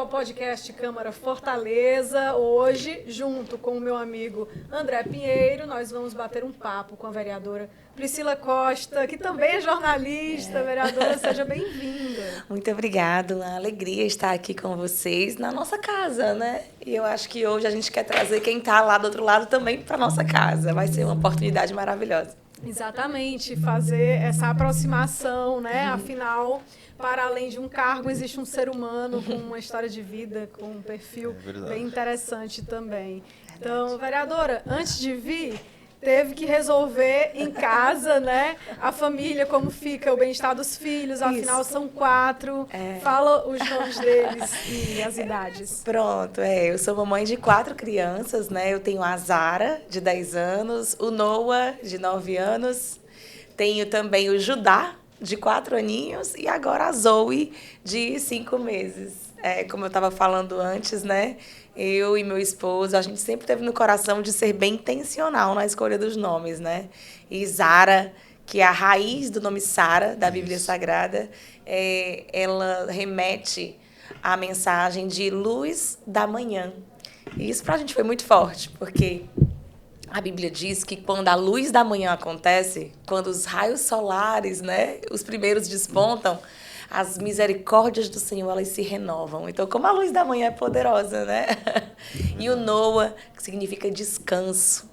ao podcast Câmara Fortaleza. Hoje, junto com o meu amigo André Pinheiro, nós vamos bater um papo com a vereadora Priscila Costa, que também é jornalista. Vereadora, seja bem-vinda. Muito obrigada, uma alegria estar aqui com vocês na nossa casa, né? E eu acho que hoje a gente quer trazer quem está lá do outro lado também para nossa casa. Vai ser uma oportunidade maravilhosa. Exatamente, fazer essa aproximação, né? Afinal, para além de um cargo, existe um ser humano com uma história de vida, com um perfil bem interessante também. Então, vereadora, antes de vir, teve que resolver em casa, né? A família, como fica, o bem-estar dos filhos, afinal são 4. Fala os nomes deles e as idades. Pronto, eu sou mamãe de 4 crianças, né? Eu tenho a Zara, de 10 anos, o Noah, de 9 anos, tenho também o Judá, de 4 aninhos, e agora a Zoe, de 5 meses. Como eu estava falando antes, né? Eu e meu esposo, a gente sempre teve no coração de ser bem intencional na escolha dos nomes, né? E Zara, que é a raiz do nome Sara, da Bíblia Sagrada, ela remete à mensagem de luz da manhã. E isso para a gente foi muito forte, porque a Bíblia diz que quando a luz da manhã acontece, quando os raios solares, né, os primeiros despontam, as misericórdias do Senhor, elas se renovam. Então, como a luz da manhã é poderosa, né? E o Noah, que significa descanso.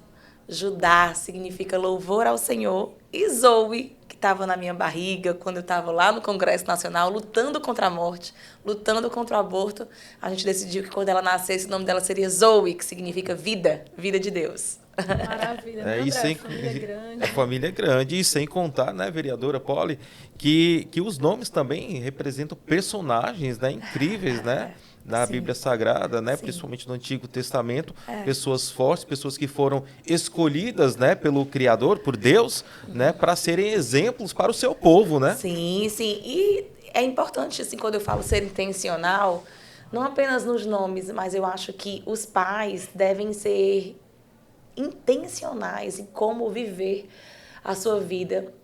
Judá significa louvor ao Senhor. E Zoe, que estava na minha barriga quando eu estava lá no Congresso Nacional, lutando contra a morte, lutando contra o aborto, a gente decidiu que quando ela nascesse, o nome dela seria Zoe, que significa vida, vida de Deus. Maravilha, né, André? A família é grande. A família é grande, e sem contar, né, vereadora Polly, que os nomes também representam personagens, né, incríveis, né, da Bíblia Sagrada, né, principalmente no Antigo Testamento, pessoas fortes, pessoas que foram escolhidas, né, pelo Criador, por Deus, né, para serem exemplos para o seu povo, né? Sim, sim. E é importante, assim, quando eu falo ser intencional, não apenas nos nomes, mas eu acho que os pais devem ser intencionais em como viver a sua vida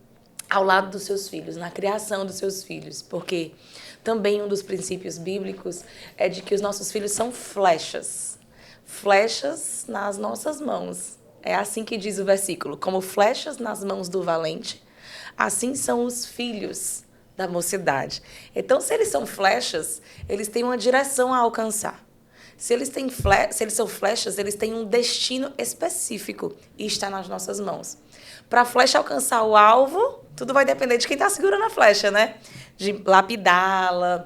ao lado dos seus filhos, na criação dos seus filhos, porque também um dos princípios bíblicos é de que os nossos filhos são flechas, flechas nas nossas mãos. É assim que diz o versículo, como flechas nas mãos do valente, assim são os filhos da mocidade. Então, se eles são flechas, eles têm uma direção a alcançar. Se eles são flechas, eles têm um destino específico e está nas nossas mãos. Para a flecha alcançar o alvo, tudo vai depender de quem está segurando a flecha, né? De lapidá-la,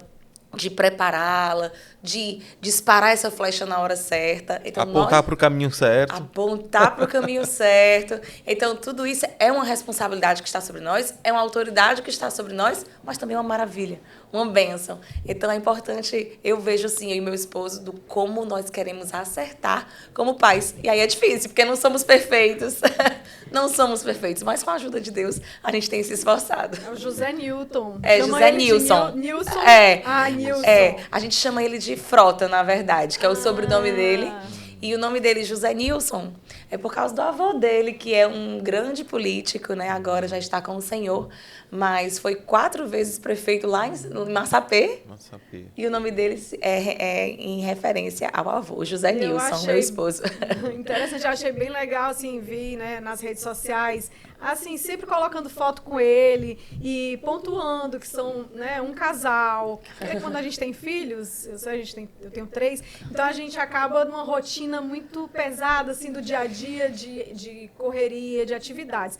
de prepará-la, de disparar essa flecha na hora certa. Então, apontar para o caminho certo. Apontar para o caminho certo. Então, tudo isso é uma responsabilidade que está sobre nós, é uma autoridade que está sobre nós, mas também é uma maravilha, uma bênção. Então, é importante, eu vejo assim, eu e meu esposo, do como nós queremos acertar como pais. E aí é difícil, porque não somos perfeitos. Não somos perfeitos, mas com a ajuda de Deus, a gente tem se esforçado. É o José Newton. José Nilson. Nilson? Nilson. A gente chama ele de Frota, na verdade, que é o sobrenome dele. E o nome dele, José Nilson, é por causa do avô dele, que é um grande político, né? Agora já está com o Senhor, mas foi 4 vezes prefeito lá em Massapê. E o nome dele é em referência ao avô, José Nilson, meu esposo. Interessante, eu achei bem legal, assim, vi, né, nas redes sociais, assim, sempre colocando foto com ele e pontuando que são, né, um casal. Porque quando a gente tem filhos, eu tenho 3, então a gente acaba numa rotina muito pesada, assim, do dia a dia, de correria, de atividades.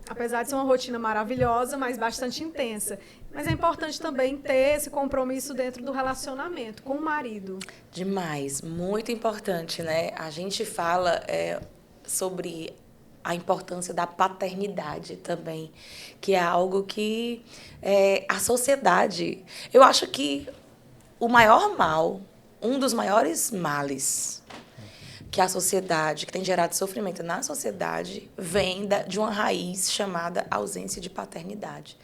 Apesar de ser uma rotina maravilhosa, mas bastante intensa. Mas é importante também ter esse compromisso dentro do relacionamento com o marido. Demais, muito importante, né? A gente fala sobre a importância da paternidade também, que é algo que a sociedade... Eu acho que o maior mal, um dos maiores males que a sociedade, que tem gerado sofrimento na sociedade, vem de uma raiz chamada ausência de paternidade.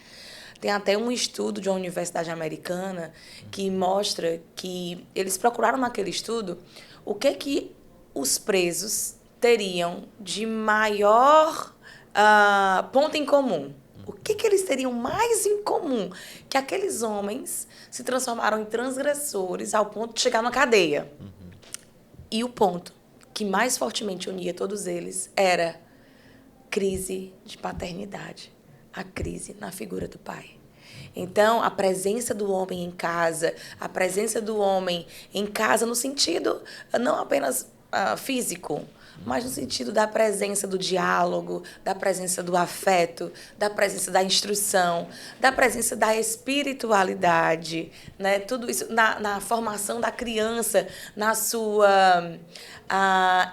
Tem até um estudo de uma universidade americana que mostra que eles procuraram naquele estudo o que os presos teriam de maior ponto em comum. O que eles teriam mais em comum? Que aqueles homens se transformaram em transgressores ao ponto de chegar numa cadeia. E o ponto que mais fortemente unia todos eles era crise de paternidade, a crise na figura do pai. Então, a presença do homem em casa, a presença do homem em casa no sentido não apenas físico, mas no sentido da presença do diálogo, da presença do afeto, da presença da instrução, da presença da espiritualidade, né? Tudo isso na formação da criança, na sua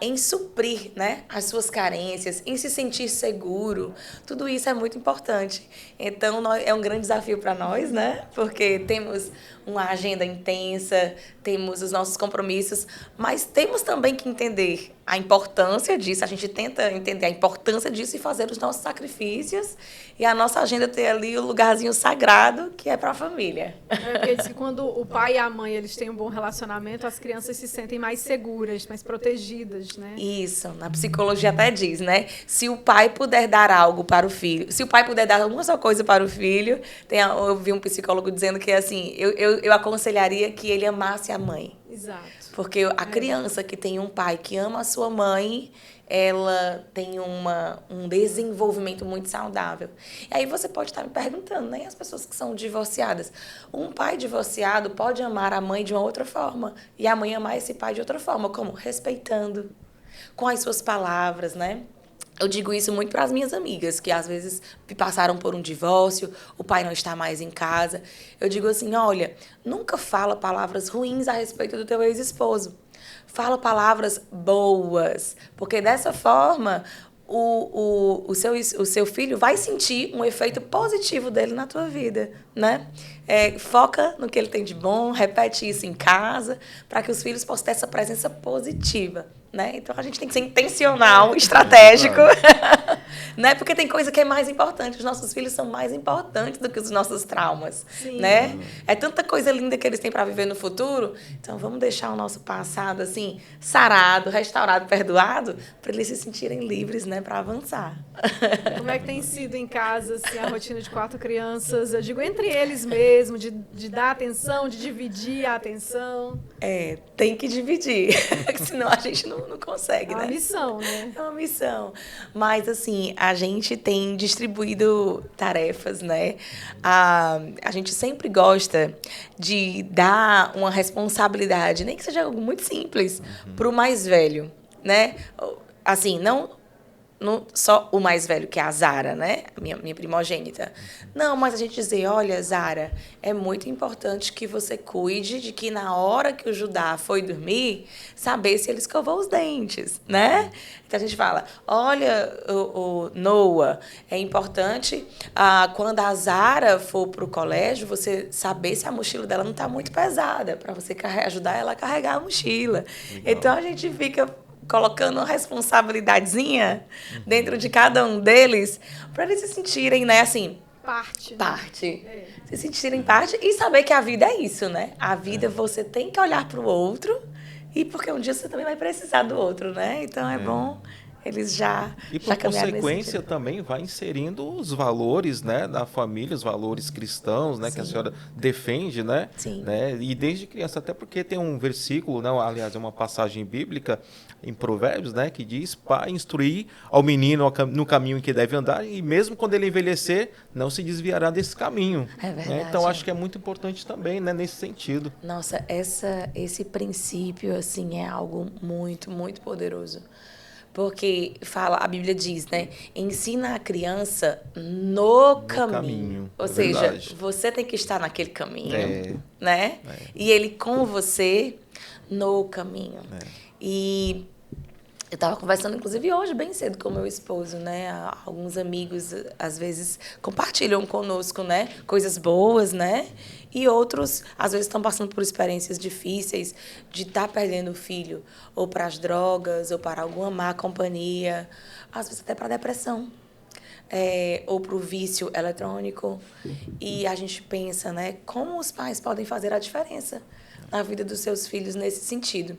em suprir, né, as suas carências, em se sentir seguro. Tudo isso é muito importante. Então, é um grande desafio para nós, né? Porque temos uma agenda intensa, temos os nossos compromissos, mas temos também que entender a importância disso. A gente tenta entender a importância disso e fazer os nossos sacrifícios e a nossa agenda ter ali o lugarzinho sagrado que é para a família. Porque diz que quando o pai e a mãe eles têm um bom relacionamento, as crianças se sentem mais seguras, mais protegidas, né? Isso, na psicologia até diz, né? Se o pai puder dar algo para o filho, se o pai puder dar uma só coisa para o filho, eu vi um psicólogo dizendo que assim, eu aconselharia que ele amasse a mãe. Exato. Porque a criança que tem um pai que ama a sua mãe, ela tem um desenvolvimento muito saudável. E aí você pode estar me perguntando, né? As pessoas que são divorciadas. Um pai divorciado pode amar a mãe de uma outra forma. E a mãe amar esse pai de outra forma. Como? Respeitando. Com as suas palavras, né? Eu digo isso muito para as minhas amigas, que às vezes passaram por um divórcio, o pai não está mais em casa. Eu digo assim, olha, nunca fala palavras ruins a respeito do teu ex-esposo. Fala palavras boas, porque dessa forma o seu filho vai sentir um efeito positivo dele na tua vida, né? Foca no que ele tem de bom, repete isso em casa, para que os filhos possam ter essa presença positiva, né? Então, a gente tem que ser intencional, estratégico, né? Porque tem coisa que é mais importante. Os nossos filhos são mais importantes do que os nossos traumas, né? É tanta coisa linda que eles têm para viver no futuro. Então, vamos deixar o nosso passado, assim, sarado, restaurado, perdoado, para eles se sentirem livres, né? Para avançar. Como é que tem sido em casa, assim, a rotina de 4 crianças? Eu digo, entre eles mesmo, de dar atenção, de dividir a atenção. Tem que dividir, senão a gente não consegue, né? É uma missão, né? É uma missão. Mas, assim, a gente tem distribuído tarefas, né? A gente sempre gosta de dar uma responsabilidade, nem que seja algo muito simples, para o mais velho, né? Assim, não só o mais velho, que é a Zara, né? Minha primogênita. Não, mas a gente dizer, olha, Zara, é muito importante que você cuide de que na hora que o Judá foi dormir, saber se ele escovou os dentes, né? Então a gente fala, olha, o Noah, é importante quando a Zara for para o colégio, você saber se a mochila dela não está muito pesada, para você ajudar ela a carregar a mochila. Legal. Então a gente fica colocando uma responsabilidadezinha dentro de cada um deles, para eles se sentirem, né, assim... Parte. Se sentirem parte e saber que a vida é isso, né? A vida você tem que olhar para o outro, e porque um dia você também vai precisar do outro, né? Então é bom... Eles já e por consequência também vai inserindo os valores, né, da família, os valores cristãos, né, que a senhora defende, né? Sim. Né? E desde criança, até porque tem um versículo, né, aliás, é uma passagem bíblica em Provérbios, né, que diz para instruir ao menino no caminho em que deve andar e mesmo quando ele envelhecer, não se desviará desse caminho. É verdade. Né? Então acho que é muito importante também, né, nesse sentido. Nossa, esse princípio assim é algo muito, muito poderoso. Porque a Bíblia diz, né? Ensina a criança no caminho. Ou seja, verdade. Você tem que estar naquele caminho, né? E ele com você no caminho. E eu estava conversando, inclusive, hoje, bem cedo, com o meu esposo, né? Alguns amigos, às vezes, compartilham conosco, né? Coisas boas, né? E outros, às vezes, estão passando por experiências difíceis de estar perdendo o filho, ou para as drogas, ou para alguma má companhia, às vezes até para a depressão, ou para o vício eletrônico. E a gente pensa, né? Como os pais podem fazer a diferença na vida dos seus filhos nesse sentido.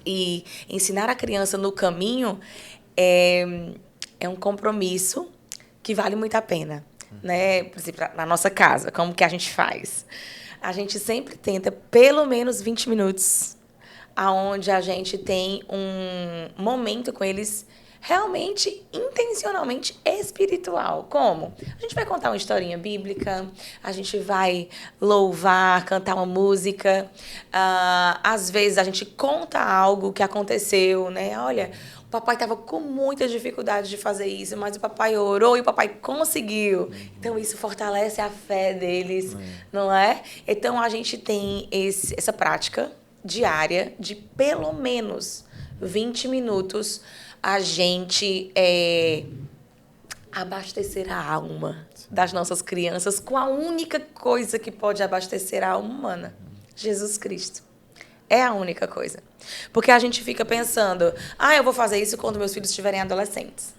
E ensinar a criança no caminho é um compromisso que vale muito a pena. né? Por exemplo, na nossa casa, como que a gente faz? A gente sempre tenta pelo menos 20 minutos, aonde a gente tem um momento com eles realmente, intencionalmente espiritual. Como? A gente vai contar uma historinha bíblica, a gente vai louvar, cantar uma música. Às vezes a gente conta algo que aconteceu, né? Olha, o papai estava com muita dificuldade de fazer isso, mas o papai orou e o papai conseguiu. Então isso fortalece a fé deles, não é? Então a gente tem essa prática diária de pelo menos 20 minutos a gente abastecer a alma das nossas crianças com a única coisa que pode abastecer a alma humana, Jesus Cristo. É a única coisa. Porque a gente fica pensando, eu vou fazer isso quando meus filhos estiverem adolescentes.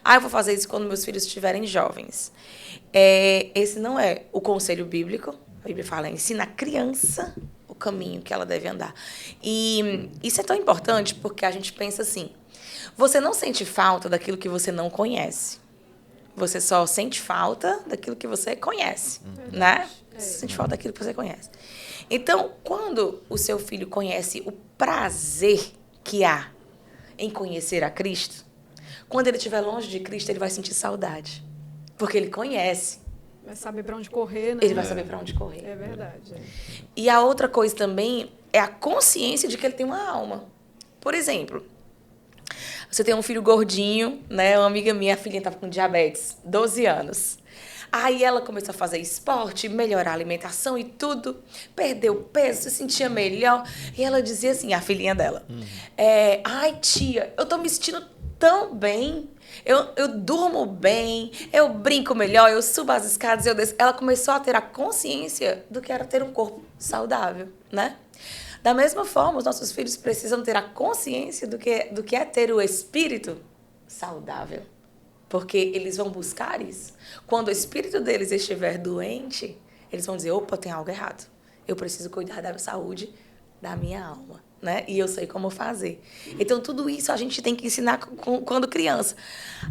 Eu vou fazer isso quando meus filhos estiverem jovens. Esse não é o conselho bíblico. A Bíblia fala, ensina a criança o caminho que ela deve andar. E isso é tão importante porque a gente pensa assim, você não sente falta daquilo que você não conhece. Você só sente falta daquilo que você conhece, né? Você sente falta daquilo que você conhece. Então, quando o seu filho conhece o prazer que há em conhecer a Cristo, quando ele estiver longe de Cristo, ele vai sentir saudade. Porque ele conhece. Vai saber para onde correr, né? Ele vai saber para onde correr. É verdade. E a outra coisa também é a consciência de que ele tem uma alma. Por exemplo, você tem um filho gordinho, né? Uma amiga minha, a filhinha estava com diabetes, 12 anos. Aí ela começou a fazer esporte, melhorar a alimentação e tudo. Perdeu peso, se sentia melhor. E ela dizia assim, a filhinha dela, ai tia, eu tô me sentindo tão bem. Eu durmo bem, eu brinco melhor, eu subo as escadas, eu desço. Ela começou a ter a consciência do que era ter um corpo saudável, né? Da mesma forma, os nossos filhos precisam ter a consciência do que é ter o espírito saudável. Porque eles vão buscar isso. Quando o espírito deles estiver doente, eles vão dizer, opa, tem algo errado. Eu preciso cuidar da saúde da minha alma, né? E eu sei como fazer. Então, tudo isso a gente tem que ensinar quando criança.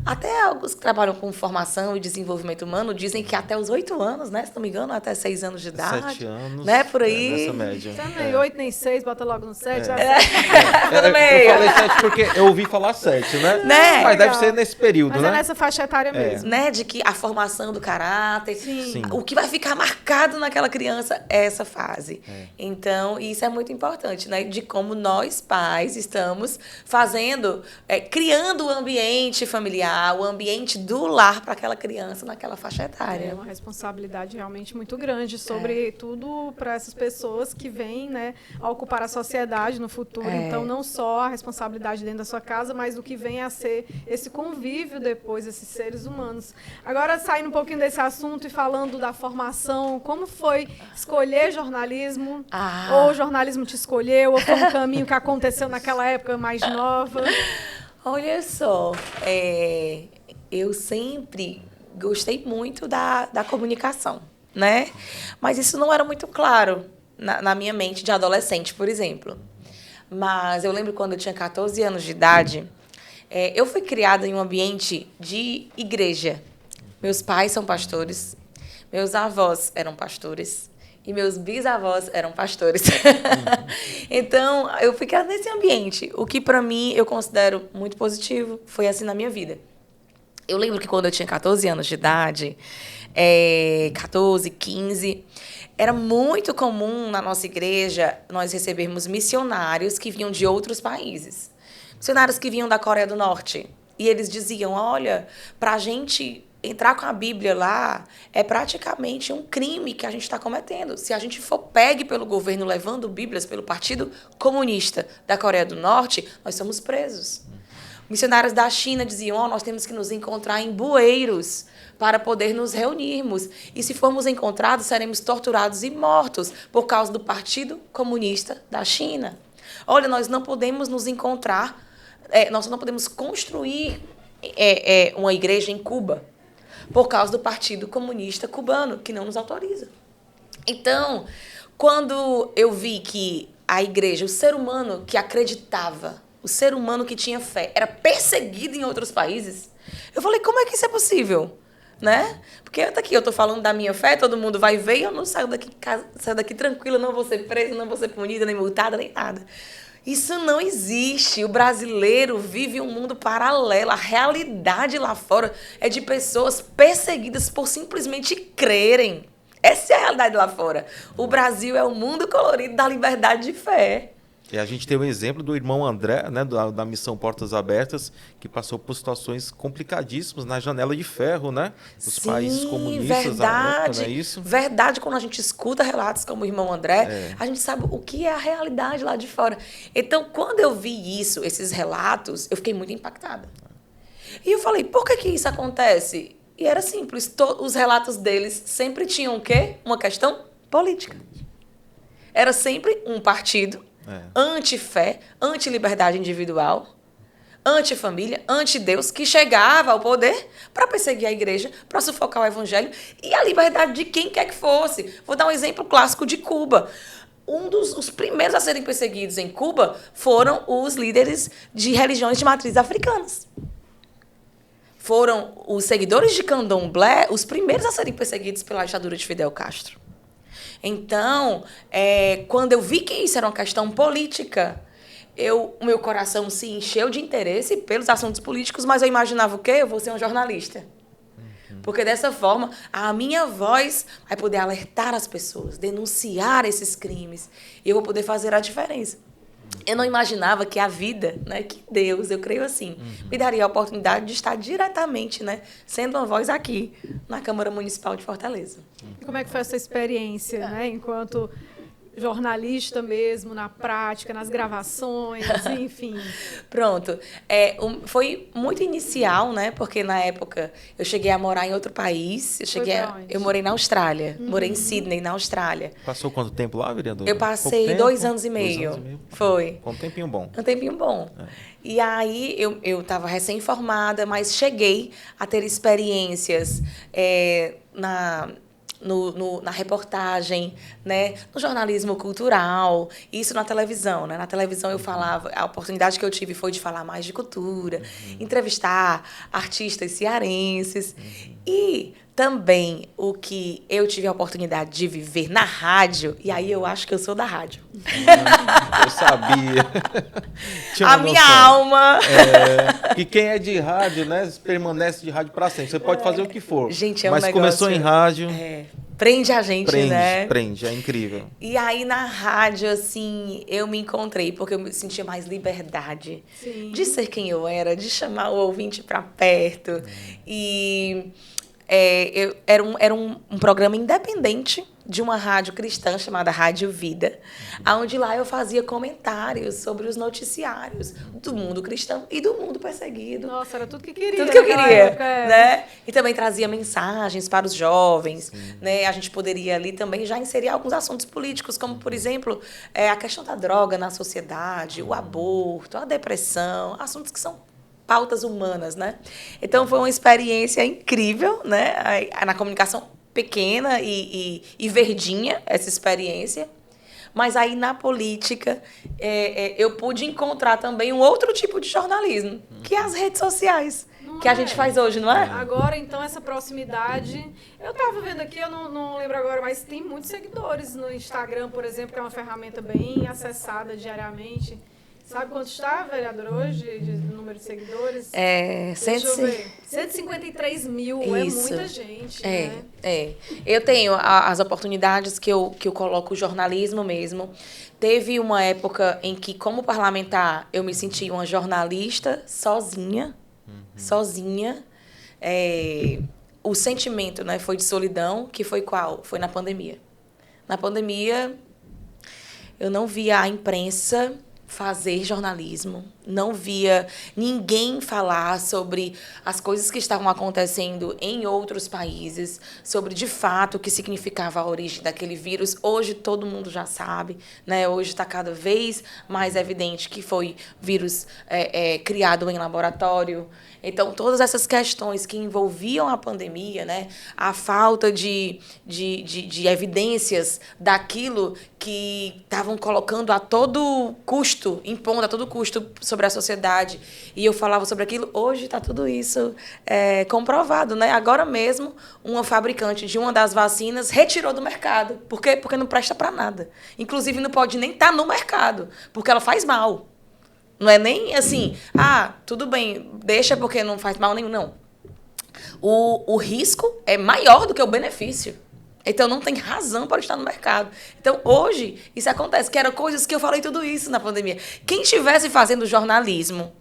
Até alguns que trabalham com formação e desenvolvimento humano dizem que até os 8 anos, né? Se não me engano, até 6 anos de idade. 7 anos. Né? Por aí. Nessa média. Nem 8, nem 6, bota logo no 7. No meio. Eu falei 7 porque eu ouvi falar 7, né? Né? Mas deve ser nesse período, Mas né? é nessa faixa etária mesmo. Né? De que a formação do caráter, Sim. o que vai ficar marcado naquela criança é essa fase. Então, isso é muito importante, né? De como nós, pais, estamos fazendo, criando o ambiente familiar, o ambiente do lar para aquela criança naquela faixa etária. É uma responsabilidade realmente muito grande, sobretudo para essas pessoas que vêm, né, a ocupar a sociedade no futuro. Então, não só a responsabilidade dentro da sua casa, mas do que vem a ser esse convívio depois, esses seres humanos. Agora, saindo um pouquinho desse assunto e falando da formação, como foi escolher jornalismo? Ou o jornalismo te escolheu? Ou foi um caminho que aconteceu naquela época mais nova? Olha só, eu sempre gostei muito da comunicação, né? Mas isso não era muito claro na minha mente de adolescente, por exemplo. Mas eu lembro quando eu tinha 14 anos de idade, eu fui criada em um ambiente de igreja. Meus pais são pastores, meus avós eram pastores e meus bisavós eram pastores. Então, eu fui criada nesse ambiente, o que, para mim, eu considero muito positivo. Foi assim na minha vida. Eu lembro que quando eu tinha 14 anos de idade, 14, 15, era muito comum na nossa igreja nós recebermos missionários que vinham de outros países. Missionários que vinham da Coreia do Norte. E eles diziam, olha, para a gente entrar com a Bíblia lá é praticamente um crime que a gente está cometendo. Se a gente for pegue pelo governo levando Bíblias pelo Partido Comunista da Coreia do Norte, nós somos presos. Missionários da China diziam, nós temos que nos encontrar em bueiros para poder nos reunirmos. E se formos encontrados, seremos torturados e mortos por causa do Partido Comunista da China. Olha, nós não podemos nos encontrar, nós não podemos construir uma igreja em Cuba por causa do Partido Comunista Cubano, que não nos autoriza. Então, quando eu vi que a igreja, o ser humano que acreditava, o ser humano que tinha fé, era perseguido em outros países, eu falei, como é que isso é possível? né? Porque eu tô falando da minha fé, todo mundo vai ver e eu não saio daqui tranquila, não vou ser presa, não vou ser punida, nem multada, nem nada. Isso não existe. O brasileiro vive um mundo paralelo. A realidade lá fora é de pessoas perseguidas por simplesmente crerem. Essa é a realidade lá fora. O Brasil é o mundo colorido da liberdade de fé. E a gente tem o exemplo do irmão André, né, da missão Portas Abertas, que passou por situações complicadíssimas na janela de ferro, né? Nos países comunistas da época, não é isso? Verdade, quando a gente escuta relatos como o irmão André, a gente sabe o que é a realidade lá de fora. Então, quando eu vi isso, esses relatos, eu fiquei muito impactada. E eu falei, por que isso acontece? E era simples, os relatos deles sempre tinham o quê? Uma questão política. Era sempre um partido anti-fé, anti-liberdade individual, anti-família, anti-Deus, que chegava ao poder para perseguir a igreja, para sufocar o evangelho e a liberdade de quem quer que fosse. Vou dar um exemplo clássico de Cuba. Os primeiros a serem perseguidos em Cuba foram os líderes de religiões de matriz africanas. Foram os seguidores de Candomblé os primeiros a serem perseguidos pela ditadura de Fidel Castro. Então, quando eu vi que isso era uma questão política, o meu coração se encheu de interesse pelos assuntos políticos, mas eu imaginava o quê? Eu vou ser um jornalista. Porque dessa forma, a minha voz vai poder alertar as pessoas, denunciar esses crimes, e eu vou poder fazer a diferença. Eu não imaginava que a vida, né, que Deus, eu creio assim, me daria a oportunidade de estar diretamente, né, sendo uma voz aqui, na Câmara Municipal de Fortaleza. E como é que foi essa experiência, né, enquanto jornalista mesmo, na prática, nas gravações, enfim? Pronto. Foi muito inicial, né? Porque na época eu cheguei a morar em outro país. Eu morei na Austrália. Morei em Sydney, na Austrália. Passou quanto tempo lá, vereador? Eu passei 2 anos e meio. 2 anos e meio. Foi. Um tempinho bom. Um tempinho bom. E aí eu estava recém-formada, mas cheguei a ter experiências na reportagem, né, no jornalismo cultural, isso na televisão, né? Na televisão eu falava, a oportunidade que eu tive foi de falar mais de cultura, entrevistar artistas cearenses e também o que eu tive a oportunidade de viver na rádio, e aí eu acho que eu sou da rádio. Eu sabia. A minha alma. E quem é de rádio, né, permanece de rádio para sempre. Você pode fazer o que for. Gente, mas começou em rádio. Prende a gente, né? Prende, é incrível. E aí, na rádio, assim, eu me encontrei, porque eu me sentia mais liberdade de ser quem eu era, de chamar o ouvinte para perto. E era um programa independente de uma rádio cristã chamada Rádio Vida, onde lá eu fazia comentários sobre os noticiários do mundo cristão e do mundo perseguido. Nossa, era tudo que queria. Tudo que eu queria, época, né? E também trazia mensagens para os jovens, né? A gente poderia ali também já inserir alguns assuntos políticos, como, por exemplo, a questão da droga na sociedade, o aborto, a depressão, assuntos que são pautas humanas, né? Então, foi uma experiência incrível, né? Na comunicação pequena e verdinha, essa experiência. Mas aí, na política, eu pude encontrar também um outro tipo de jornalismo, que é as redes sociais, que a gente faz hoje, não é? Agora, então, essa proximidade... Eu estava vendo aqui, eu não lembro agora, mas tem muitos seguidores no Instagram, por exemplo, que é uma ferramenta bem acessada diariamente. Sabe quanto está, vereadora, hoje, de número de seguidores? 153 mil, Isso. É muita gente, né? Eu tenho as oportunidades que eu coloco o jornalismo mesmo. Teve uma época em que, como parlamentar, eu me senti uma jornalista sozinha. O sentimento, né, foi de solidão, que foi qual? Foi na pandemia. Na pandemia, eu não via a imprensa fazer jornalismo, não via ninguém falar sobre as coisas que estavam acontecendo em outros países, sobre, de fato, o que significava a origem daquele vírus. Hoje todo mundo já sabe, né? Hoje está cada vez mais evidente que foi vírus criado em laboratório. Então, todas essas questões que envolviam a pandemia, né? A falta de evidências daquilo que estavam colocando a todo custo, impondo a todo custo sobre a sociedade, e eu falava sobre aquilo, hoje está tudo isso comprovado, né? Agora mesmo, uma fabricante de uma das vacinas retirou do mercado. Por quê? Porque não presta para nada. Inclusive, não pode nem estar no mercado, porque ela faz mal. Não é nem assim, tudo bem, deixa porque não faz mal nenhum, não. O risco é maior do que o benefício. Então, não tem razão para estar no mercado. Então, hoje, isso acontece, que eram coisas que eu falei tudo isso na pandemia. Quem estivesse fazendo jornalismo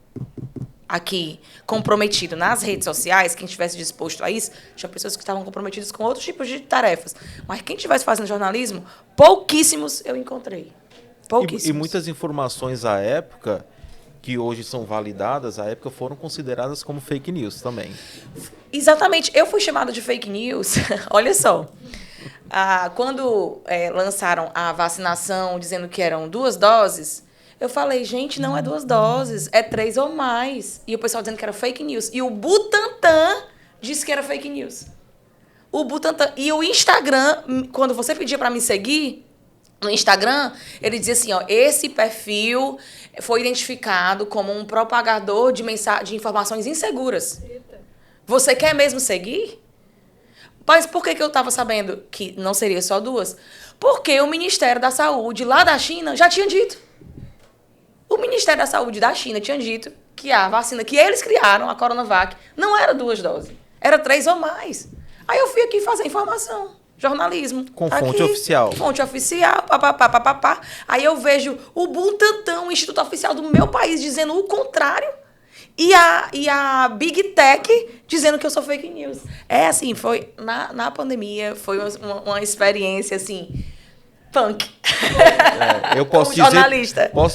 aqui, comprometido nas redes sociais, quem estivesse disposto a isso, tinha pessoas que estavam comprometidas com outros tipos de tarefas. Mas quem estivesse fazendo jornalismo, pouquíssimos eu encontrei. Pouquíssimos. E muitas informações à época, que hoje são validadas, à época foram consideradas como fake news também. Exatamente. Eu fui chamada de fake news. Olha só. Quando lançaram a vacinação dizendo que eram 2 doses, eu falei, gente, não é 2 doses, é 3 ou mais. E o pessoal dizendo que era fake news. E o Butantan disse que era fake news. O Butantan. E o Instagram, quando você pedia para me seguir, no Instagram, ele dizia assim, esse perfil foi identificado como um propagador de informações inseguras. Eita. Você quer mesmo seguir? Mas por que eu estava sabendo que não seria só 2? Porque o Ministério da Saúde lá da China já tinha dito. O Ministério da Saúde da China tinha dito que a vacina que eles criaram, a Coronavac, não era 2 doses, era 3 ou mais. Aí eu fui aqui fazer informação. Jornalismo. Com fonte oficial. Fonte oficial, papapá. Aí eu vejo o Butantan, o Instituto Oficial do meu país, dizendo o contrário. E a Big Tech dizendo que eu sou fake news. Assim, foi na pandemia, foi uma experiência, assim, punk. Eu posso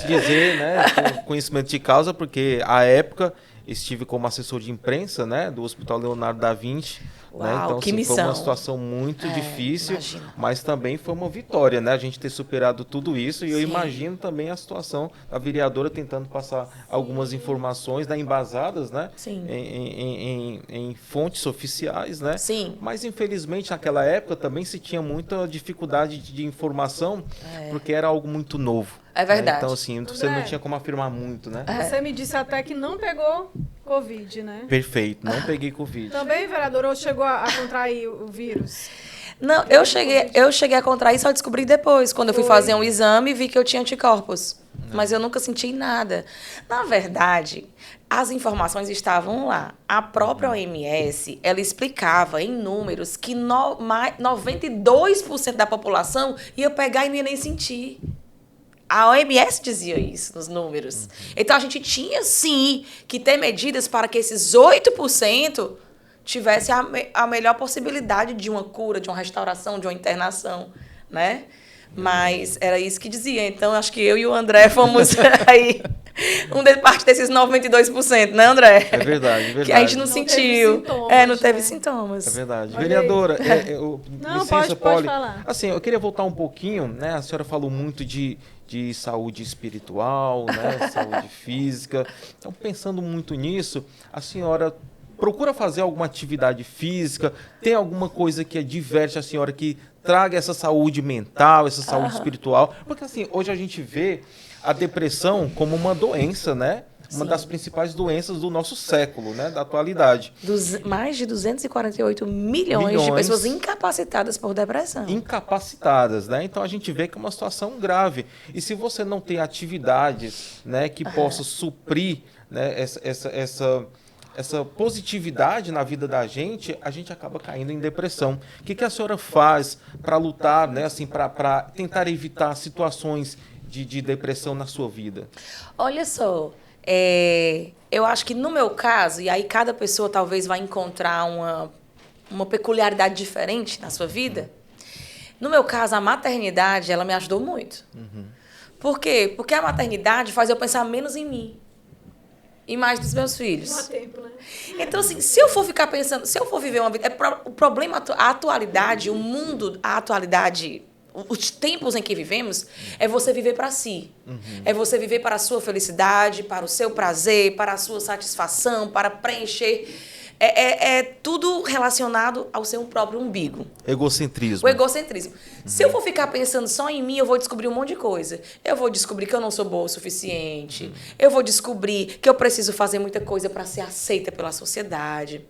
dizer, né, com conhecimento de causa, porque à época estive como assessor de imprensa, né, do Hospital Leonardo da Vinci. Uau, né? Então, que assim, missão. foi uma situação muito difícil, imagino. Mas também foi uma vitória, né? A gente ter superado tudo isso. E eu Sim. imagino também a situação da vereadora tentando passar algumas informações, né, embasadas, né? Sim. Em fontes oficiais, né? Sim. Mas, infelizmente, naquela época também se tinha muita dificuldade de informação, porque era algo muito novo. É verdade. Né? Então, assim, você não tinha como afirmar muito, né? Você me disse até que não pegou Covid, né? Perfeito, não peguei Covid. Também, vereadora, ou chegou a contrair o vírus? Não, eu cheguei a contrair, só descobri depois, quando eu fui fazer um exame e vi que eu tinha anticorpos. Mas eu nunca senti nada. Na verdade, as informações estavam lá. A própria OMS, ela explicava em números que 92% da população ia pegar e não ia nem sentir. A OMS dizia isso nos números. Então, a gente tinha, sim, que ter medidas para que esses 8% tivesse a melhor possibilidade de uma cura, de uma restauração, de uma internação, né? Mas era isso que dizia. Então, acho que eu e o André fomos aí parte desses 92%, né, André? É verdade. Que a gente não sentiu. Não teve sintomas. É verdade. Vereadora, não, licença, pode falar. Assim, eu queria voltar um pouquinho, né? A senhora falou muito de saúde espiritual, né? Saúde física. Então, pensando muito nisso, a senhora procura fazer alguma atividade física? Tem alguma coisa que diverte a senhora, que traga essa saúde mental, essa saúde espiritual? Porque, assim, hoje a gente vê a depressão como uma doença, né? Uma das principais doenças do nosso século, né? Da atualidade. Mais de 248 milhões de pessoas incapacitadas por depressão. Incapacitadas, né? Então a gente vê que é uma situação grave. E se você não tem atividades, né, que possam suprir, né, essa positividade na vida da gente, a gente acaba caindo em depressão. O que a senhora faz para lutar, né, assim, para tentar evitar situações de depressão na sua vida? Olha só, eu acho que no meu caso, e aí cada pessoa talvez vai encontrar uma peculiaridade diferente na sua vida, no meu caso, a maternidade, ela me ajudou muito. Por quê? Porque a maternidade faz eu pensar menos em mim e mais nos meus filhos. Não há tempo, né? Então, assim, se eu for ficar pensando, se eu for viver uma vida... o problema, a atualidade, o mundo, a atualidade... Os tempos em que vivemos é você viver para si. É você viver para a sua felicidade, para o seu prazer, para a sua satisfação, para preencher É tudo relacionado ao seu próprio umbigo. Egocentrismo. O egocentrismo. Se eu for ficar pensando só em mim, eu vou descobrir um monte de coisa. Eu vou descobrir que eu não sou boa o suficiente. Eu vou descobrir que eu preciso fazer muita coisa para ser aceita pela sociedade.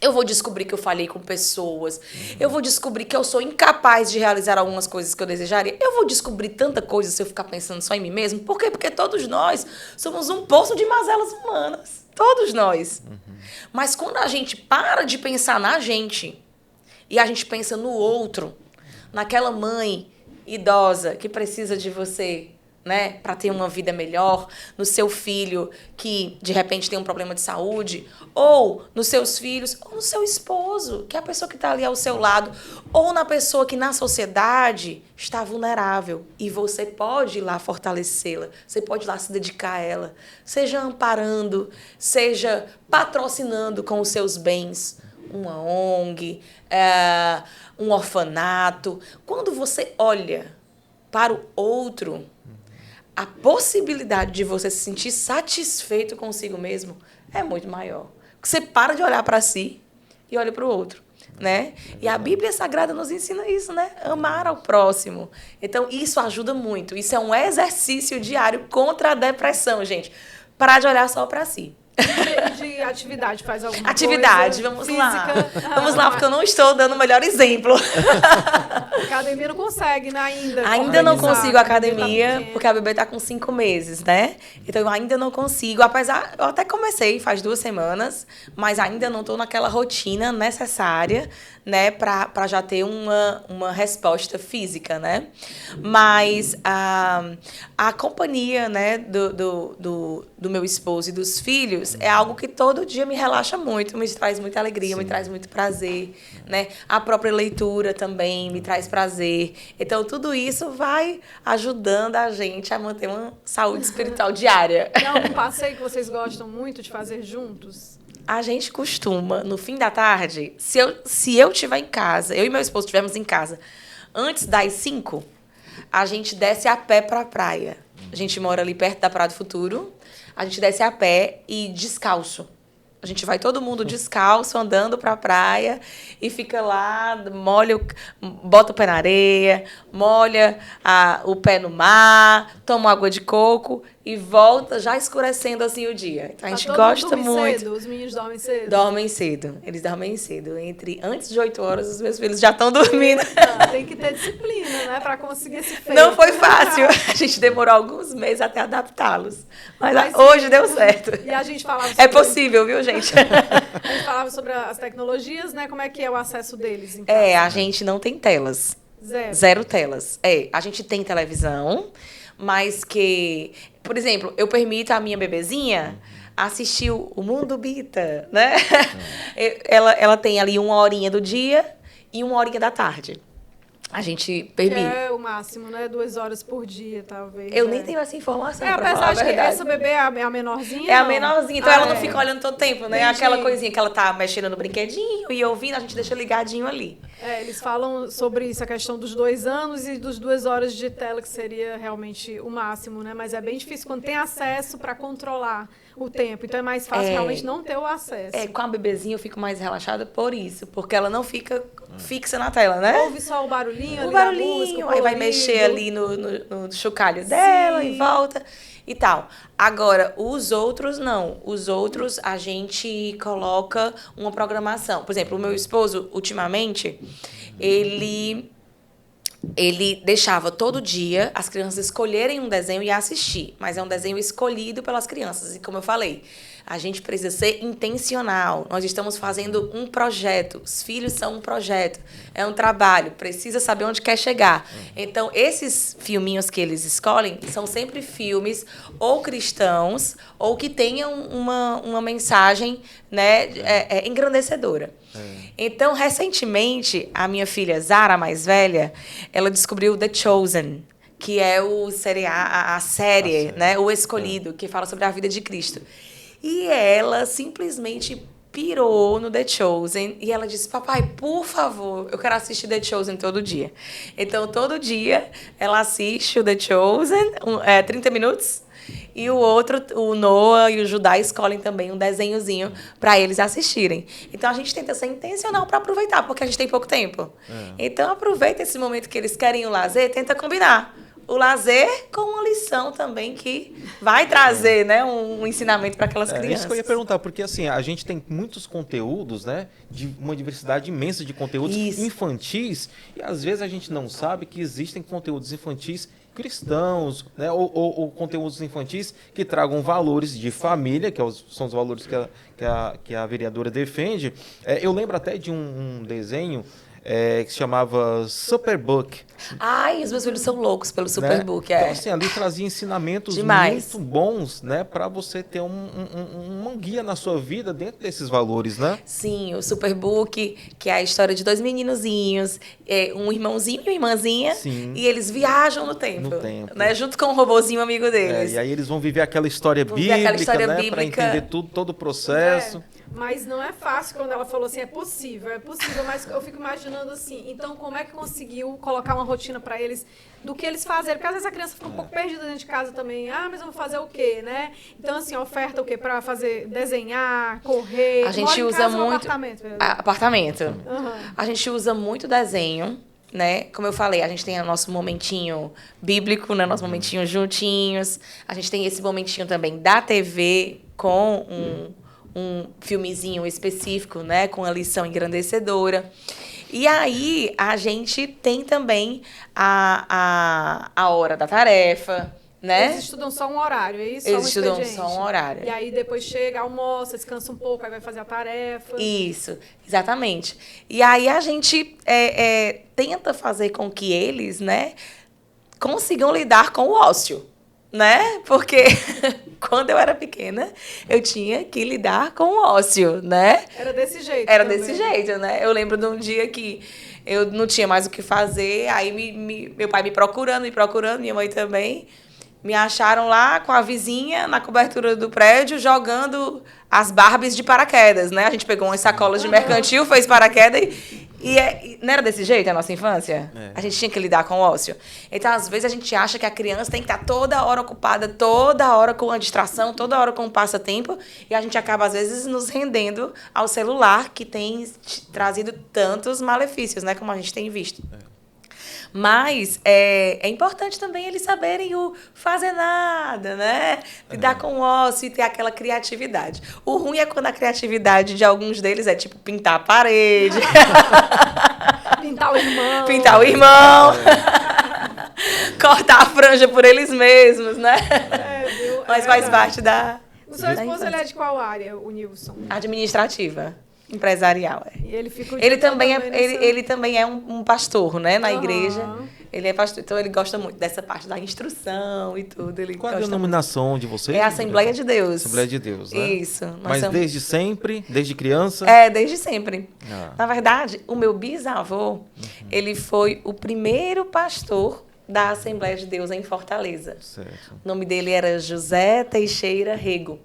Eu vou descobrir que eu falhei com pessoas. Eu vou descobrir que eu sou incapaz de realizar algumas coisas que eu desejaria. Eu vou descobrir tanta coisa se eu ficar pensando só em mim mesmo. Por quê? Porque todos nós somos um poço de mazelas humanas. Todos nós. Mas quando a gente para de pensar na gente e a gente pensa no outro, naquela mãe idosa que precisa de você, né, para ter uma vida melhor, no seu filho que de repente tem um problema de saúde, ou nos seus filhos, ou no seu esposo, que é a pessoa que está ali ao seu lado, ou na pessoa que na sociedade está vulnerável e você pode ir lá fortalecê-la, você pode ir lá se dedicar a ela, seja amparando, seja patrocinando com os seus bens uma ONG, um orfanato. Quando você olha para o outro, a possibilidade de você se sentir satisfeito consigo mesmo é muito maior. Você para de olhar para si e olha para o outro, né? E a Bíblia Sagrada nos ensina isso, né? Amar ao próximo. Então, isso ajuda muito. Isso é um exercício diário contra a depressão, gente. Parar de olhar só para si. De atividade, faz alguma atividade, coisa vamos física. Lá. Vamos lá, porque eu não estou dando o melhor exemplo. A academia não consegue, né, ainda. Ainda não consigo a academia, porque a bebê está com 5 meses, né? Então, eu ainda não consigo. Apesar, eu até comecei faz 2 semanas, mas ainda não estou naquela rotina necessária, né, para já ter uma resposta física, né? Mas a companhia, né, do meu esposo e dos filhos é algo que todo dia me relaxa muito, me traz muita alegria, me traz muito prazer, né? A própria leitura também me traz prazer. Então, tudo isso vai ajudando a gente a manter uma saúde espiritual diária. Tem algum passeio que vocês gostam muito de fazer juntos? A gente costuma, no fim da tarde, se eu estiver em casa, eu e meu esposo estivermos em casa, antes das 5, a gente desce a pé para a praia. A gente mora ali perto da Praia do Futuro. A gente desce a pé e descalço. A gente vai todo mundo descalço, andando para a praia e fica lá, bota o pé na areia, molha o pé no mar, toma água de coco e volta já escurecendo assim o dia. Então, a gente gosta muito. Cedo? Os meninos dormem cedo? Dormem cedo. Eles dormem cedo. Antes de 8 horas, os meus filhos já estão dormindo. Tem que ter disciplina, né, para conseguir esse feito. Não foi fácil. A gente demorou alguns meses até adaptá-los. Mas hoje deu certo. E a gente falava sobre... É possível, viu, gente? A gente falava sobre as tecnologias, né? Como é que é o acesso deles em casa? A gente não tem telas. Zero telas. A gente tem televisão, mas que... Por exemplo, eu permito à minha bebezinha assistir o Mundo Bita, né? Ela tem ali 1 horinha do dia e 1 horinha da tarde. A gente permite. Que é o máximo, né? 2 horas por dia, talvez. Eu nem tenho essa informação, apesar de que essa bebê é a menorzinha. É a menorzinha, então ela não fica olhando todo tempo, né? Entendi. Aquela coisinha que ela tá mexendo no brinquedinho e ouvindo, a gente deixa ligadinho ali. Eles falam sobre isso, a questão dos 2 anos e dos 2 horas de tela, que seria realmente o máximo, né? Mas é bem difícil quando tem acesso para controlar o tempo. Então é mais fácil realmente não ter o acesso. Com a bebezinha eu fico mais relaxada por isso, porque ela não fica fixa na tela, né? Ouve só o barulhinho ali da música, aí vai mexer ali no chocalho dela e volta e tal. Agora, os outros não. Os outros a gente coloca uma programação. Por exemplo, o meu esposo, ultimamente, ele deixava todo dia as crianças escolherem um desenho e assistir. Mas é um desenho escolhido pelas crianças. E como eu falei, a gente precisa ser intencional. Nós estamos fazendo um projeto. Os filhos são um projeto. É um trabalho. Precisa saber onde quer chegar. Então, esses filminhos que eles escolhem são sempre filmes ou cristãos ou que tenham uma mensagem, né, engrandecedora. Então, recentemente, a minha filha Zara, mais velha, ela descobriu The Chosen, que é a série, né, O Escolhido, que fala sobre a vida de Cristo. E ela simplesmente pirou no The Chosen e ela disse: papai, por favor, eu quero assistir The Chosen todo dia. Então, todo dia ela assiste o The Chosen, 30 minutos, e o outro, o Noah e o Judá, escolhem também um desenhozinho para eles assistirem. Então a gente tenta ser intencional para aproveitar, porque a gente tem pouco tempo. Então aproveita esse momento que eles querem o lazer, tenta combinar o lazer com uma lição também que vai trazer, né, um ensinamento para aquelas crianças. Isso que eu ia perguntar, porque assim, a gente tem muitos conteúdos, né, de uma diversidade imensa de conteúdos infantis, e às vezes a gente não sabe que existem conteúdos infantis cristãos, né, ou conteúdos infantis que tragam valores de família, que são os valores que a vereadora defende. Eu lembro até de um desenho que se chamava Superbook. Ai, os meus filhos são loucos pelo Superbook, Então, assim, ali trazia ensinamentos muito bons, né, para você ter um guia na sua vida dentro desses valores, né? Sim, o Superbook, que é a história de dois meninozinhos, um irmãozinho e uma irmãzinha, e eles viajam no tempo, né, junto com um robozinho amigo deles. E aí eles vão viver aquela história bíblica, né, para entender todo o processo. Mas não é fácil quando ela falou assim, é possível, mas eu fico imaginando assim, então como é que conseguiu colocar uma rotina para eles do que eles fazerem? Porque às vezes a criança fica um pouco perdida dentro de casa também. Mas eu vou fazer o quê, né? Então, assim, oferta o quê? Para fazer, desenhar, correr. A gente usa muito... Apartamento. Uhum. A gente usa muito desenho, né? Como eu falei, a gente tem o nosso momentinho bíblico, né? Nosso momentinho juntinhos. A gente tem esse momentinho também da TV com um filmezinho específico, né, com a lição engrandecedora. E aí, a gente tem também a hora da tarefa, né? Eles estudam só um horário, é isso? Eles estudam só um horário. E aí, depois chega, almoça, descansa um pouco, aí vai fazer a tarefa. Isso, exatamente. E aí, a gente tenta fazer com que eles, né, consigam lidar com o ócio. Né? Porque quando eu era pequena, eu tinha que lidar com o ócio, né? Era desse jeito. Era desse jeito, né? Eu lembro de um dia que eu não tinha mais o que fazer, aí meu pai me procurando, minha mãe também, me acharam lá com a vizinha na cobertura do prédio jogando as Barbies de paraquedas, né? A gente pegou umas sacolas de mercantil, fez paraquedas e não era desse jeito a nossa infância? A gente tinha que lidar com o ócio. Então, às vezes, a gente acha que a criança tem que estar toda hora ocupada, toda hora com a distração, toda hora com um passatempo, e a gente acaba, às vezes, nos rendendo ao celular, que tem trazido tantos malefícios, né? Como a gente tem visto. Mas é importante também eles saberem o fazer nada, né? Lidar com o ócio e ter aquela criatividade. O ruim é quando a criatividade de alguns deles é tipo pintar a parede. Pintar o irmão. Pintar o irmão. Cortar a franja por eles mesmos, né? Viu? Mas faz parte da... O seu esposo, ele é de qual área, o Nilson? Administrativa. Empresarial, E ele fica ele também é um pastor, né, na igreja. Ele é pastor, então ele gosta muito dessa parte da instrução e tudo. Qual é a denominação de vocês? É a Assembleia de Deus. Assembleia de Deus, né? Isso. Mas desde sempre? Desde criança? Desde sempre. Na verdade, o meu bisavô, ele foi o primeiro pastor da Assembleia de Deus em Fortaleza. Certo. O nome dele era José Teixeira Rego.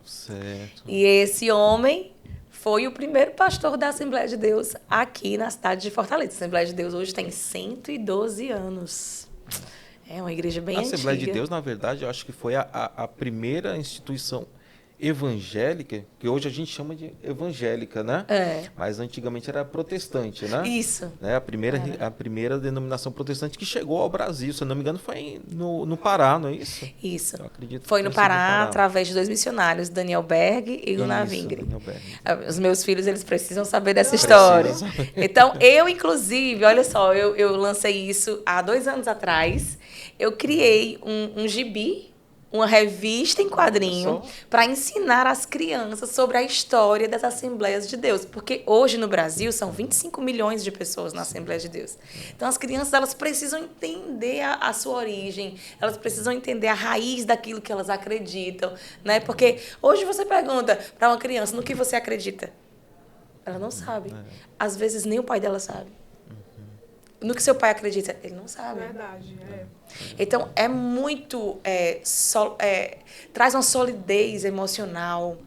Certo. E esse homem foi o primeiro pastor da Assembleia de Deus aqui na cidade de Fortaleza. A Assembleia de Deus hoje tem 112 anos. É uma igreja bem antiga. A Assembleia de Deus, na verdade, eu acho que foi a primeira instituição evangélica, que hoje a gente chama de evangélica, né? Mas antigamente era protestante, né? Isso. Né? A primeira denominação protestante que chegou ao Brasil, se eu não me engano, foi no Pará, não é isso? Isso. Eu acredito foi no Pará, através de dois missionários, Daniel Berg e Gunnar Vingre. Os meus filhos, eles precisam saber dessa história. Então, eu, inclusive, olha só, eu lancei isso há 2 anos atrás. Eu criei um gibi, uma revista em quadrinho para ensinar as crianças sobre a história das Assembleias de Deus. Porque hoje no Brasil são 25 milhões de pessoas na Assembleia de Deus. Então as crianças, elas precisam entender a sua origem, elas precisam entender a raiz daquilo que elas acreditam, né? Porque hoje você pergunta para uma criança no que você acredita. Ela não sabe. Às vezes nem o pai dela sabe. No que seu pai acredita, ele não sabe. Verdade, Então, é muito... traz uma solidez emocional,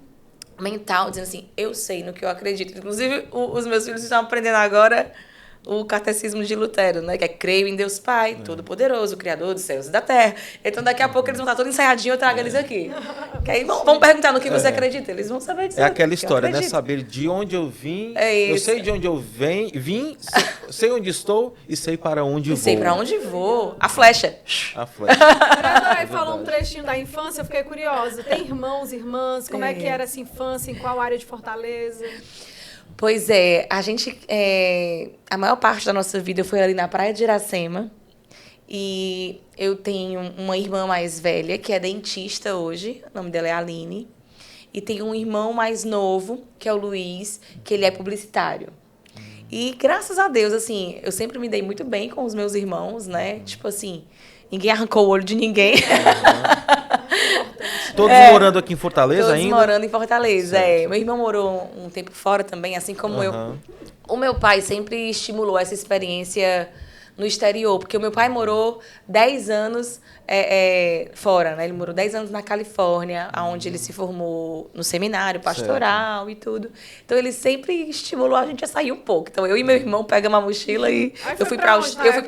mental, dizendo assim, eu sei no que eu acredito. Inclusive, os meus filhos estão aprendendo agora o catecismo de Lutero, né? Que é creio em Deus Pai, Todo-Poderoso, Criador dos céus e da terra. Então, daqui a pouco eles vão estar todos ensaiadinhos, eu trago eles aqui. Que aí vão perguntar no que você acredita, eles vão saber dizer. É aquela história, né? Saber de onde eu vim, eu sei de onde eu vim, sei onde estou e sei para onde vou. Sei para onde vou. A flecha. A flecha. Aí falou um trechinho da infância, eu fiquei curiosa. Tem irmãos, irmãs? Como é que era essa infância? Em qual área de Fortaleza? Pois é, a gente... a maior parte da nossa vida foi ali na praia de Iracema. E eu tenho uma irmã mais velha, que é dentista hoje. O nome dela é Aline. E tenho um irmão mais novo, que é o Luiz, que ele é publicitário. E graças a Deus, assim, eu sempre me dei muito bem com os meus irmãos, né? Tipo assim, ninguém arrancou o olho de ninguém. Todos morando aqui em Fortaleza ainda? Todos morando em Fortaleza, Meu irmão morou um tempo fora também, assim como eu. O meu pai sempre estimulou essa experiência no exterior, porque o meu pai morou 10 anos fora, né? Ele morou 10 anos na Califórnia, onde ele se formou no seminário pastoral e tudo. Então, ele sempre estimulou a gente a sair um pouco. Então, eu e meu irmão pegamos uma mochila e eu fui para a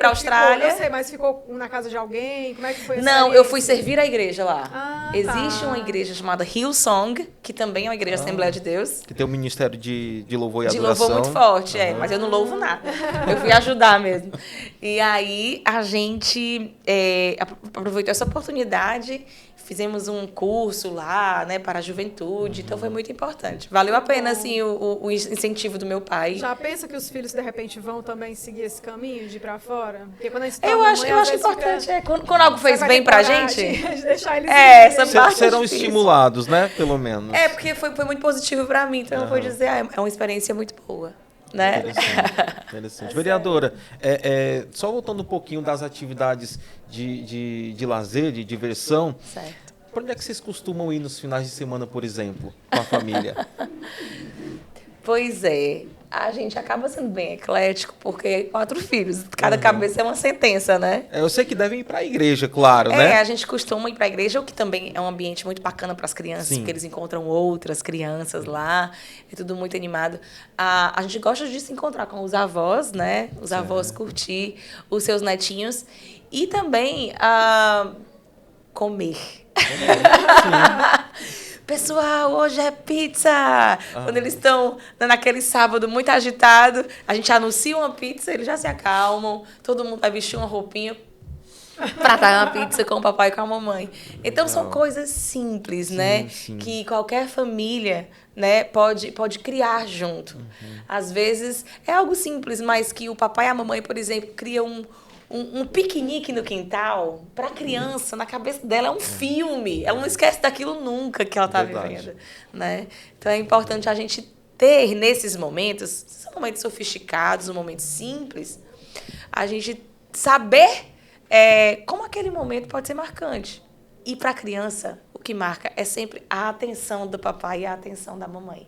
Austrália. Eu sei, mas ficou na casa de alguém? Como é que foi a Não, eu fui servir a igreja lá. Existe tá. uma igreja chamada Hillsong, que também é uma igreja Assembleia de Deus. Que tem um ministério de louvor e de adoração. De louvor muito forte, mas eu não louvo nada. Eu fui ajudar mesmo. E aí, a gente aproveitou essa oportunidade, fizemos um curso lá, né, para a juventude, então foi muito importante. Valeu a pena, assim, o incentivo do meu pai. Já pensa que os filhos, de repente, vão também seguir esse caminho de ir para fora? Porque quando a gente eu acho importante, quando algo fez bem pra gente... De deixar eles essa parte serão estimulados, né, pelo menos. Porque foi muito positivo pra mim, então eu vou dizer, é uma experiência muito boa. Né? Interessante. Vereadora, só voltando um pouquinho das atividades de lazer, de diversão. Certo. Para onde é que vocês costumam ir nos finais de semana, por exemplo, com a família? Pois é. A gente acaba sendo bem eclético, porque 4 filhos, cada cabeça é uma sentença, né? Eu sei que devem ir para a igreja, claro, né? A gente costuma ir para a igreja, o que também é um ambiente muito bacana para as crianças, porque eles encontram outras crianças lá, é tudo muito animado. A gente gosta de se encontrar com os avós, né? Os avós curtir os seus netinhos e também comer. Pessoal, hoje é pizza! Quando eles estão naquele sábado muito agitado, a gente anuncia uma pizza, eles já se acalmam, todo mundo vai vestir uma roupinha para dar uma pizza com o papai e com a mamãe. Então, são coisas simples, né? Sim. Que qualquer família, né, pode criar junto. Às vezes, é algo simples, mas que o papai e a mamãe, por exemplo, criam um piquenique no quintal, para a criança, na cabeça dela é um filme. Ela não esquece daquilo nunca que ela está vivendo, né? Então, é importante a gente ter, nesses momentos, são momentos sofisticados, momentos simples, a gente saber como aquele momento pode ser marcante. E, para a criança, o que marca é sempre a atenção do papai e a atenção da mamãe.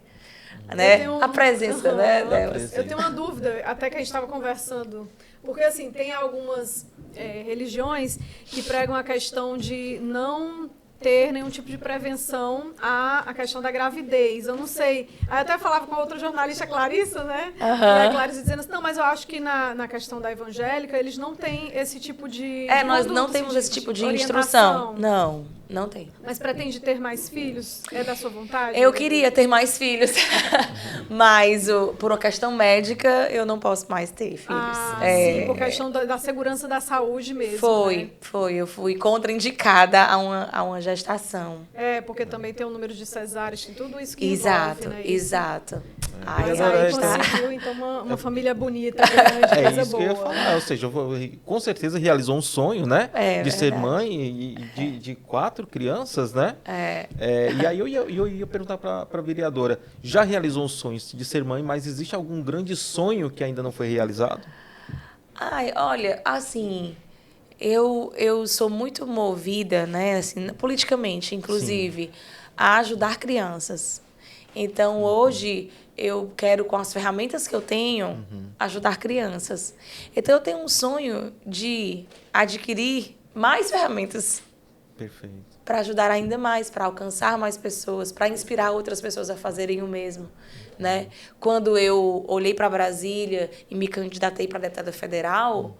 Né? A presença delas. Eu tenho uma dúvida, até que a gente estava conversando. Porque, assim, tem algumas religiões que pregam a questão de não ter nenhum tipo de prevenção à questão da gravidez. Eu não sei. Aí eu até falava com a outra jornalista, Clarissa, né? E a Clarissa dizendo assim, não, mas eu acho que na questão da evangélica, eles não têm esse tipo de nós não temos esse tipo de instrução. Não tem. Mas pretende ter mais filhos? É da sua vontade? Eu queria ter mais filhos. Mas, por uma questão médica, eu não posso mais ter filhos. Sim, por questão da segurança da saúde mesmo. Foi. Eu fui contraindicada a uma gestação. Porque também tem um número de cesáreas, tem tudo isso que envolve, né? Exato. Aí conseguiu, então, uma família bonita, grande, coisa boa. Que eu ia falar. Ou seja, com certeza realizou um sonho, né? De ser mãe e de 4 crianças, né? E aí eu ia perguntar para a vereadora, já realizou um sonho de ser mãe, mas existe algum grande sonho que ainda não foi realizado? Olha, assim, eu sou muito movida, né, assim, politicamente, inclusive, a ajudar crianças. Então, hoje, eu quero, com as ferramentas que eu tenho, ajudar crianças. Então, eu tenho um sonho de adquirir mais ferramentas. Para ajudar ainda mais, para alcançar mais pessoas, para inspirar outras pessoas a fazerem o mesmo. né? Quando eu olhei para Brasília e me candidatei para deputada federal,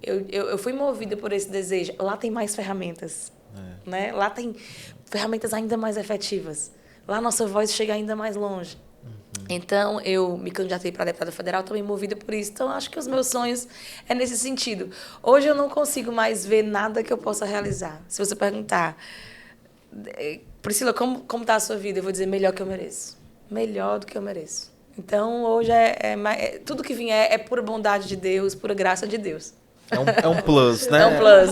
eu fui movida por esse desejo. Lá tem mais ferramentas, né? Lá tem ferramentas ainda mais efetivas. Lá nossa voz chega ainda mais longe. Então, eu me candidatei para deputada federal também movida por isso. Então, acho que os meus sonhos é nesse sentido. Hoje eu não consigo mais ver nada que eu possa realizar. Se você perguntar, Priscila, como está a sua vida? Eu vou dizer, melhor que eu mereço. Melhor do que eu mereço. Então, hoje tudo que vier é pura bondade de Deus, pura graça de Deus. É um plus, né? É um plus,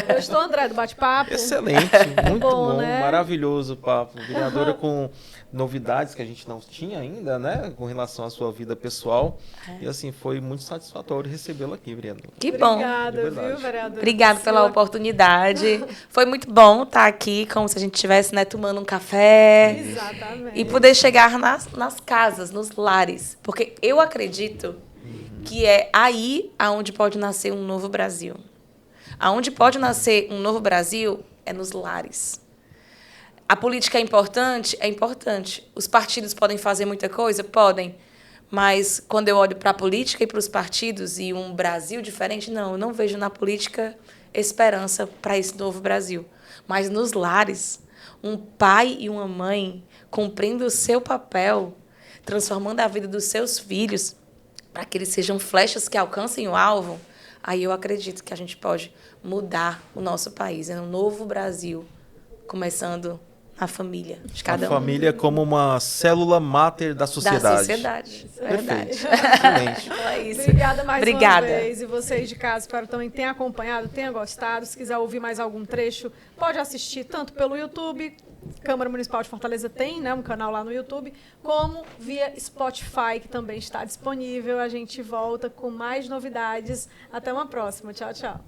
Eu estou, André, do bate-papo. Excelente, muito bom, né? Maravilhoso o papo. Vereadora com novidades que a gente não tinha ainda, né? Com relação à sua vida pessoal. E assim, foi muito satisfatório recebê-la aqui, vereadora. Que bom. Obrigada, viu, vereadora? Obrigada pela oportunidade. Foi muito bom estar aqui, como se a gente estivesse, né, tomando um café. Exatamente. E poder chegar nas casas, nos lares. Porque eu acredito que é aí aonde pode nascer um novo Brasil. Aonde pode nascer um novo Brasil é nos lares. A política é importante? É importante. Os partidos podem fazer muita coisa? Podem. Mas quando eu olho para a política e para os partidos e um Brasil diferente, não, eu não vejo na política esperança para esse novo Brasil. Mas nos lares, um pai e uma mãe cumprindo o seu papel, transformando a vida dos seus filhos, para que eles sejam flechas que alcancem o alvo, aí eu acredito que a gente pode mudar o nosso país. É um novo Brasil, começando na família de cada um. A família como uma célula máter da sociedade. Da sociedade. Perfeito. Excelente. Então é isso. Obrigada mais Obrigada. uma vez. E vocês de casa, espero que também tenham acompanhado, tenham gostado. Se quiser ouvir mais algum trecho, pode assistir tanto pelo YouTube, Câmara Municipal de Fortaleza tem, né, um canal lá no YouTube, como via Spotify, que também está disponível. A gente volta com mais novidades. Até uma próxima. Tchau, tchau.